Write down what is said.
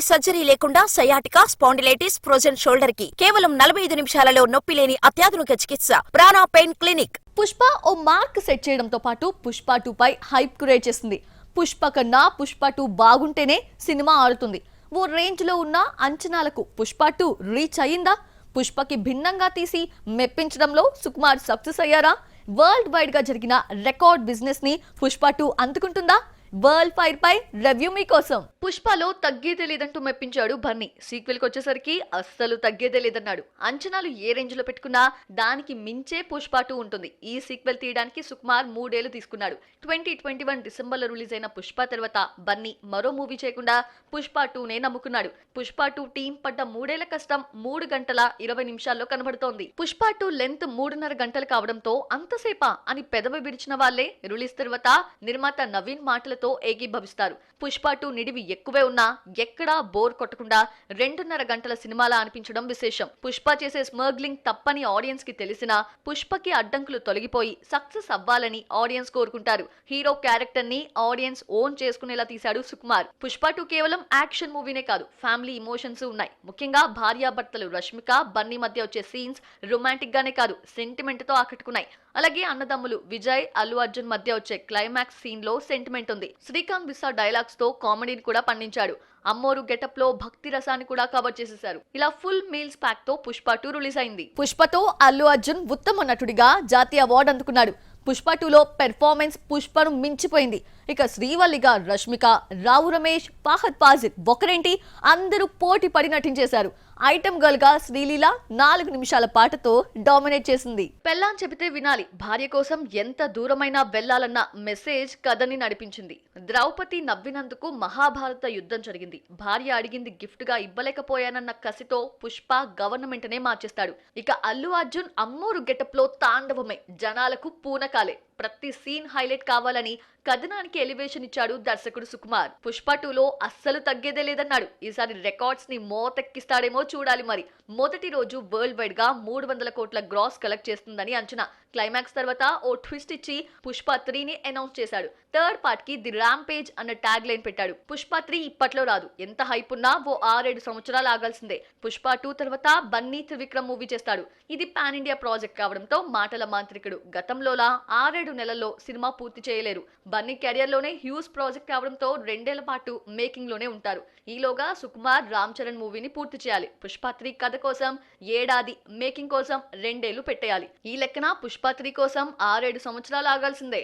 Surgery లేకుండా sciatica, spondylitis, frozen shoulder కి కేవలం 45 నిమిషాలలో నొప్పి లేని అత్యాధునిక చికిత్స ప్రాణ పెయిన్ క్లినిక్. పుష్ప ఓ మార్క్ సెట్ చేయడంతో పాటు పుష్ప 2 పై హైప్ క్రియేట్ చేసింది. పుష్ప కన్నా పుష్ప 2 బాగుంటేనే సినిమా ఆడుతుంది. ఓ రేంజ్ లో ఉన్న అంచనాలకు పుష్ప 2 రీచ్ అయ్యిందా? పుష్పకి భిన్నంగా తీసి మెప్పించడంలో సుకుమార్ సక్సెస్ అయ్యారా? వరల్డ్ వైడ్ గా జరిగిన రికార్డ్ బిజినెస్ ని పుష్ప 2 అందుకుంటుందా? వరల్డ్ ఫైర్ పై రివ్యూ మీకోసం. పుష్పలో తగ్గేదే లేదంటూ మెప్పించాడు బన్నీ. సీక్వెల్ కి వచ్చేసరికి అస్సలు తగ్గేదే లేదన్నాడు. అంచనాలు ఏ రేంజ్ లో పెట్టుకున్నా దానికి మించే పుష్ప 2 ఉంటుంది. ఈ సీక్వెల్ తీయడానికి సుకుమార్ 3 ఏళ్లు తీసుకున్నాడు. 2021 డిసెంబర్ లో రిలీజ్ అయిన పుష్ప తర్వాత బన్నీ మరో మూవీ చేయకుండా పుష్ప 2నే నమ్ముకున్నాడు. పుష్ప 2 టీం పడ్డ 3 ఏళ్ల కష్టం 3 గంటల 20 నిమిషాల్లో కనబడుతోంది. పుష్ప 2 లెంత్ 3.5 గంటలు కావడంతో అంతసేపా అని పెదవి విడిచిన వాళ్లే రిలీజ్ తర్వాత నిర్మాత నవీన్ మాటలతో ఏకీభవిస్తారు. పుష్ప 2 నిడివి ఎక్కువే ఉన్నా ఎక్కడా బోర్ కొట్టకుండా 2.5 గంటల సినిమాలా అనిపించడం విశేషం. పుష్ప చేసే స్మగ్లింగ్ తప్పని ఆడియన్స్ కి తెలిసినా పుష్పకి అడ్డంకులు తొలగిపోయి సక్సెస్ అవ్వాలని ఆడియన్స్ కోరుకుంటారు. హీరో క్యారెక్టర్ ని ఆడియన్స్ ఓన్ చేసుకునేలా తీశాడు సుకుమార్. పుష్ప 2 కేవలం యాక్షన్ మూవీనే కాదు, ఫ్యామిలీ ఇమోషన్స్ ఉన్నాయి. ముఖ్యంగా భార్యాభర్తలు రష్మిక, బన్నీ మధ్య వచ్చే సీన్స్ రొమాంటిక్ గానే కాదు, సెంటిమెంట్ తో ఆకట్టుకున్నాయి. అలాగే అన్నదమ్ములు విజయ్, అల్లు అర్జున్ మధ్య వచ్చే క్లైమాక్స్ సీన్ లో సెంటిమెంట్ ఉంది. శ్రీకాంత్ విసా డైలాగ్స్ తో కామెడీని కూడా పండించాడు. అమ్మోరు గెటప్ లో భక్తి రసాన్ని కూడా కవర్ చేసేశారు. ఇలా ఫుల్ మీల్స్ ప్యాక్ తో పుష్ప 2 రిలీజ్ అయింది. పుష్పతో అల్లు అర్జున్ ఉత్తమ నటుడిగా జాతీయ అవార్డు అందుకున్నాడు. పుష్ప 2లో పెర్ఫార్మెన్స్ పుష్పను మించిపోయింది. ఇక శ్రీవల్లిగా రష్మిక, రావు రమేష్, ఫహద్ ఫాజిల్ ఒకరేంటి అందరూ పోటీ పడి నటించేశారు. ఐటమ్ గర్ల్ గా శ్రీలీల 4 నిమిషాల పాటతో డామినేట్ చేసింది. పెళ్ళాం చెబితే వినాలి, భార్య కోసం ఎంత దూరమైనా వెళ్లాలన్న మెసేజ్ కథని నడిపించింది. ద్రౌపది నవ్వినందుకు మహాభారత యుద్ధం జరిగింది. భార్య అడిగింది గిఫ్ట్ గా ఇవ్వలేకపోయానన్న కసితో పుష్ప గవర్నమెంట్ నే మార్చేస్తాడు. ఇక అల్లు అర్జున్ అమ్మోరు గెటప్ లో తాండవమే, జనాలకు పూనకాలే. ప్రతి సీన్ హైలైట్ కావాలని కథనానికి ఎలివేషన్ ఇచ్చాడు దర్శకుడు సుకుమార్. పుష్ప 2లో అస్సలు తగ్గేదే లేదన్నాడు. ఈసారి రికార్డ్స్ ని మోతెక్కిస్తాడేమో చూడాలి మరి. మొదటి రోజు వరల్డ్ వైడ్ గా 300 కోట్ల గ్రాస్ కలెక్ట్ చేస్తుందని అంచనా. క్లైమాక్స్ తర్వాత ఓ ట్విస్ట్ ఇచ్చి పుష్ప 3ని అనౌన్స్ చేశాడు. థర్డ్ పార్ట్ కి ది ర్యాంపేజ్ అన్న ట్యాగ్ లైన్ పెట్టాడు. పుష్ప 3 ఇప్పట్లో రాదు, ఎంత హైప్ ఉన్నా ఓ 6-7 సంవత్సరాలు ఆగాల్సిందే. పుష్ప 2 తర్వాత బన్నీ త్రివిక్రమ్ మూవీ చేస్తాడు. ఇది పాన్ ఇండియా ప్రాజెక్ట్ కావడంతో మాటల మాంత్రికుడు. గతంలోలా 6-7 నెలల్లో సినిమా పూర్తి చేయలేరు. బన్నీ కెరియర్ లోనే హ్యూజ్ ప్రాజెక్ట్ కావడంతో 2 ఏళ్ల పాటు మేకింగ్ లోనే ఉంటారు. ఈలోగా సుకుమార్ రామ్ చరణ్ మూవీని పూర్తి చేయాలి. పుష్ప 3 కథ కోసం ఏడాది, మేకింగ్ కోసం 2 ఏళ్లు పెట్టేయాలి. ఈ లెక్కన పుష్ప 3 కోసం 6-7 సంవత్సరాలు ఆగాల్సిందే.